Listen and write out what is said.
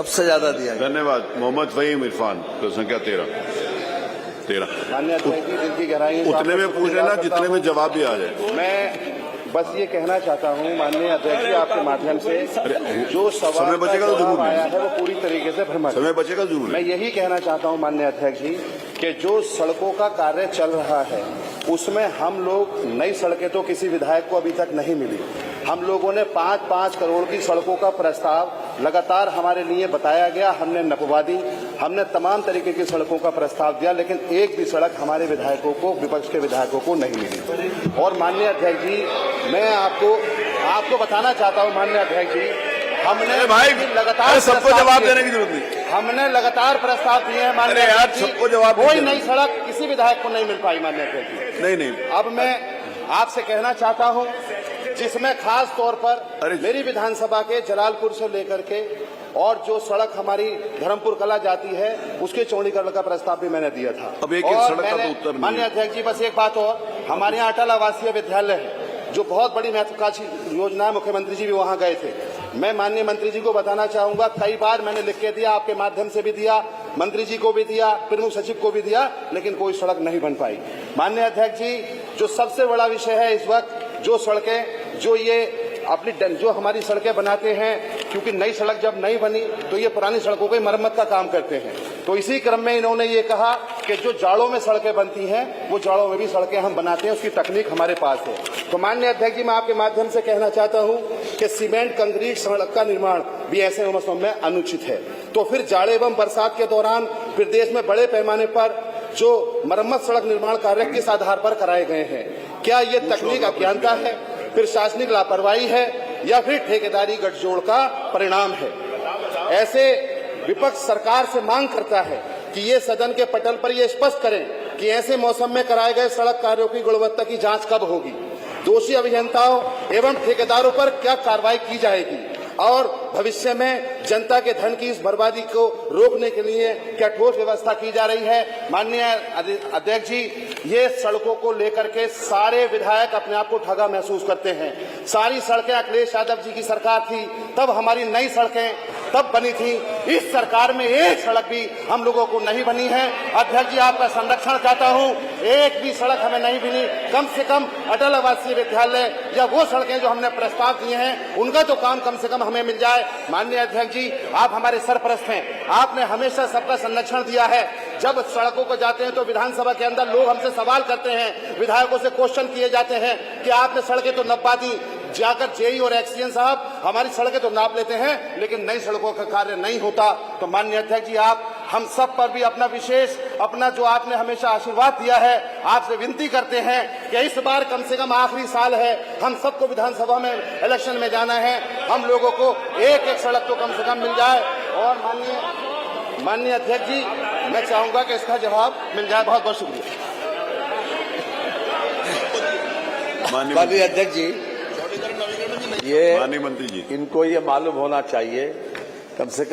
सबसे ज्यादा दिया गया। धन्यवाद। मोहम्मद फहीम इरफान, तो संख्या 13। उतने में पूछ लेना जितने में जवाब भी आ जाए। मैं बस ये कहना चाहता हूँ माननीय अध्यक्ष जी, आपके माध्यम से जो सवाल का जवाब आया है वो पूरी तरीके से भ्रमण। समय बचेगा जरूर। मैं यही कहना चाहता हूँ माननीय अध्यक्ष जी कि जो सड़कों का कार्य चल रहा है उसमें हम लोग नई सड़कें तो किसी विधायक को अभी तक नहीं मिली। हम लोगों ने 5-5 करोड़ की सड़कों का प्रस्ताव लगातार हमारे लिए बताया गया, हमने नपवा दी, हमने तमाम तरीके की सड़कों का प्रस्ताव दिया, लेकिन एक भी सड़क हमारे विधायकों को, विपक्ष के विधायकों को नहीं मिली। और माननीय अध्यक्ष जी, मैं आपको बताना चाहता हूं माननीय अध्यक्ष जी, हमने भाई लगातार सबको जवाब देने की जरूरत नहीं, हमने लगातार प्रस्ताव दिए हैं माननीय अध्यक्ष जी, सबको जवाब कोई नई सड़क किसी विधायक को नहीं मिल पाई माननीय अध्यक्ष जी। नहीं। अब मैं आपसे कहना चाहता हूं, जिसमें खास तौर पर मेरी विधानसभा के जलालपुर से लेकर के और जो सड़क हमारी धर्मपुर कला जाती है उसके चौड़ीकरण का प्रस्ताव भी मैंने दिया था। अब एक सड़क का तो उत्तर नहीं। माननीय अध्यक्ष जी, बस एक बात और, हमारे यहाँ अटल आवासीय विद्यालय है जो बहुत बड़ी महत्वाकांक्षी योजना है, मुख्यमंत्री जी भी वहां गए थे। मैं माननीय मंत्री जी को बताना चाहूंगा, कई बार मैंने लिख के दिया, आपके माध्यम से भी दिया, मंत्री जी को भी दिया, प्रमुख सचिव को भी दिया, लेकिन कोई सड़क नहीं बन पाई। माननीय अध्यक्ष जी, जो सबसे बड़ा विषय है इस वक्त, जो सड़कें जो ये अपनी जो हमारी सड़कें बनाते हैं, क्योंकि नई सड़क जब नहीं बनी तो ये पुरानी सड़कों की मरम्मत का काम करते हैं। तो इसी क्रम में इन्होंने ये कहा कि जो जाड़ों में सड़कें बनती हैं वो जाड़ों में भी सड़कें हम बनाते हैं, उसकी तकनीक हमारे पास है। तो माननीय अध्यक्ष जी, मैं आपके माध्यम से कहना चाहता हूं कि सीमेंट कंक्रीट सड़क का निर्माण भी ऐसे मौसम में अनुचित है। तो फिर जाड़े एवं बरसात के दौरान फिर देश में बड़े पैमाने पर जो मरम्मत सड़क निर्माण कार्य किस आधार पर कराए गए हैं? क्या ये तकनीक अज्ञानता है, फिर शासनिक लापरवाही है, या फिर ठेकेदारी गठजोड़ का परिणाम है? ऐसे विपक्ष सरकार से मांग करता है कि ये सदन के पटल पर ये स्पष्ट करें कि ऐसे मौसम में कराए गए सड़क कार्यों की गुणवत्ता की जांच कब होगी, दोषी अभियंताओं एवं ठेकेदारों पर क्या कार्रवाई की जाएगी, और भविष्य में जनता के धन की इस बर्बादी को रोकने के लिए क्या ठोस व्यवस्था की जा रही है? माननीय अध्यक्ष जी, ये सड़कों को लेकर के सारे विधायक अपने आप को ठगा महसूस करते हैं। सारी सड़कें अखिलेश यादव जी की सरकार थी, तब हमारी नई सड़कें तब बनी थी। इस सरकार में एक सड़क भी हम लोगों को नहीं बनी है। अध्यक्ष जी, आपका संरक्षण चाहता हूं, एक भी सड़क हमें नहीं बनी। कम से कम अटल आवासीय विद्यालय या वो सड़कें जो हमने प्रस्ताव दिए हैं उनका तो काम कम से कम हमें मिल जाए। माननीय अध्यक्ष जी, आप हमारे सरपरस्त हैं, आपने हमेशा सबका संरक्षण दिया है। जब सड़कों को जाते हैं तो विधानसभा के अंदर लोग हमसे सवाल करते हैं, विधायकों से क्वेश्चन किए जाते हैं कि आपने सड़कें तो नपवा दी, जाकर जेई और एक्सीएन साहब हमारी सड़कें तो नाप लेते हैं, लेकिन नई सड़कों का कार्य नहीं होता। तो माननीय अध्यक्ष जी, आप हम सब पर भी अपना विशेष, अपना जो आपने हमेशा आशीर्वाद दिया है, आपसे विनती करते हैं कि इस बार कम से कम आखिरी साल है, हम सबको विधानसभा में इलेक्शन में जाना है, हम लोगों को एक एक सड़क तो कम से कम मिल जाए। और माननीय अध्यक्ष जी, मैं चाहूंगा कि इसका जवाब मिल जाए। बहुत बहुत शुक्रिया। माननीय अध्यक्ष जी, ये माननीय मंत्री जी, इनको ये मालूम होना चाहिए कम से कम